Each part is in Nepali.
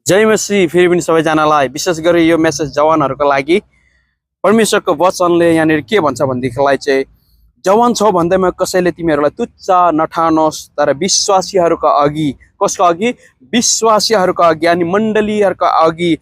जय मसी फेरि पनि सबैजनालाई विशेष गरी यो मेसेज जवानहरूको लागि परमेश्वरको वचनले यहाँनिर के भन्छ भनेदेखिलाई चाहिँ जवान छौ भन्दैमा कसैले तिमीहरूलाई तुच्छ नठानोस् तर विश्वासीहरूका अघि कसको अघि विश्वासीहरूका अघि अनि मण्डलीहरूका अघि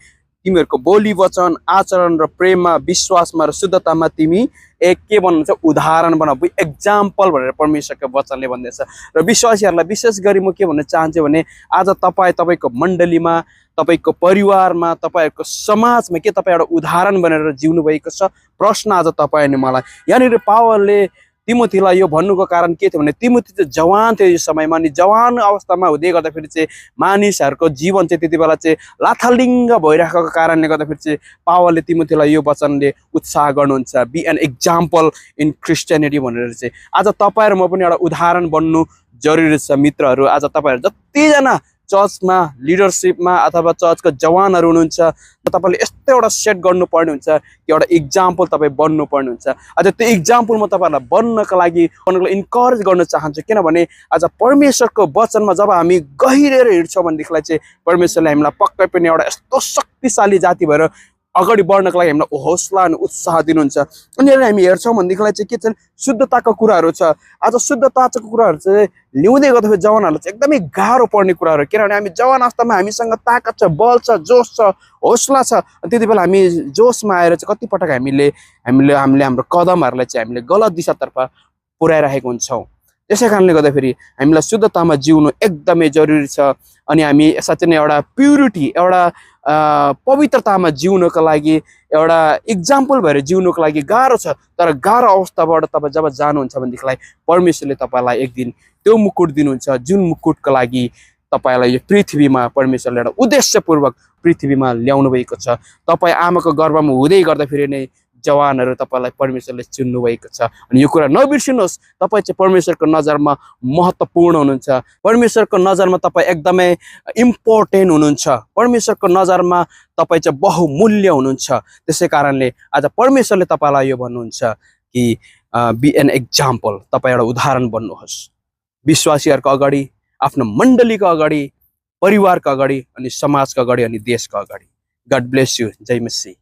तिमीहरूको बोली वचन आचरण र प्रेममा विश्वासमा र शुद्धतामा तिमी एक के भन्नुहुन्छ उदाहरण बनाऊ एक्जाम्पल भनेर परमेश्वरको वचनले भन्दैछ र विश्वासीहरूलाई विशेष गरी म के भन्न चाहन्छु भने आज तपाईको मण्डलीमा तपाईको परिवारमा तपाईहरुको समाजमा के तपाई एउटा उदाहरण बनेर जिउनु भएको छ प्रश्न आज तपाई अनि मलाई यहाँनिर पावलले तिमोथीलाई यो भन्नुको कारण के थियो भने तिमोथी चाहिँ जवान थियो यो समयमा अनि जवान अवस्थामा हुँदै गर्दाखेरि चाहिँ मानिसहरूको जीवन चाहिँ त्यति बेला चाहिँ लाथालिङ्ग भइरहेको कारणले गर्दाखेरि चाहिँ पावलले तिमोथीलाई यो वचनले उत्साह गर्नुहुन्छ be an example in Christianity भनेर चाहिँ आज तपाईँ र म पनि एउटा उदाहरण बन्नु जरुरी छ मित्रहरू। आज तपाईहरु जतिजना चर्चमा लिडरशिपमा अथवा चर्चको जवानहरू हुनुहुन्छ तपाईले यस्तो एउटा सेट गर्नुपर्ने हुन्छ कि एउटा इक्जाम्पल तपाईँ बन्नुपर्ने हुन्छ। आज त्यो इक्जाम्पल म तपाईहरुलाई बन्नको लागि इन्करेज गर्न चाहन्छु किनभने आज परमेश्वरको वचनमा जब हामी गहिरेर हिँड्छौँ भनेदेखिलाई चाहिँ परमेश्वरले हामीलाई पक्कै पनि एउटा यस्तो शक्तिशाली जाति भएर अगाडि बढ्नको लागि हामीलाई हौसला अनि उत्साह दिनुहुन्छ। अनि हामी हेर्छौँ भनेदेखिलाई चाहिँ के छ शुद्धताको कुराहरू छ। आज शुद्धताको कुराहरू चाहिँ ल्याउँदै गर्दाखेरि जवानहरूलाई चाहिँ एकदमै गाह्रो पर्ने कुराहरू किनभने हामी जवान अवस्थामा हामीसँग ताकत छ बल छ जोस छ हौसला छ त्यति बेला हामी जोसमा आएर चाहिँ कतिपटक हामीले हाम्रो कदमहरूलाई चाहिँ हामीले गलत दिशातर्फ पुर्याइरहेको हुन्छौँ। त्यसै कारणले गर्दाखेरि हामीलाई शुद्धतामा जिउनु एकदमै जरुरी छ अनि हामी साँच्चै नै एउटा प्युरिटी एउटा पवित्रतामा जिउनको लागि एउटा इक्जाम्पल भएर जिउनको लागि गाह्रो छ। तर गाह्रो अवस्थाबाट तपाईँ जब जानुहुन्छ भनेदेखिलाई परमेश्वरले तपाईँलाई एक दिन त्यो मुकुट दिनुहुन्छ जुन मुकुटको लागि तपाईँलाई यो पृथ्वीमा परमेश्वरले एउटा उद्देश्यपूर्वक पृथ्वीमा ल्याउनु भएको छ। तपाईँ आमाको गर्भमा हुँदै गर्दाखेरि नै जवानहरू तपाईँलाई परमेश्वरले चुन्नु भएको छ अनि यो कुरा नबिर्सिनुहोस् तपाईँ चाहिँ परमेश्वरको नजरमा महत्त्वपूर्ण हुनुहुन्छ। परमेश्वरको नजरमा तपाईँ एकदमै इम्पोर्टेन्ट हुनुहुन्छ। परमेश्वरको नजरमा तपाईँ चाहिँ बहुमूल्य हुनुहुन्छ। त्यसै कारणले आज परमेश्वरले तपाईँलाई यो भन्नुहुन्छ कि बी एन एक्जाम्पल तपाईँ एउटा उदाहरण बन्नुहोस् विश्वासीहरूको अगाडि आफ्नो मण्डलीको अगाडि परिवारको अगाडि अनि समाजको अगाडि अनि देशको अगाडि। God bless you. जय मसी।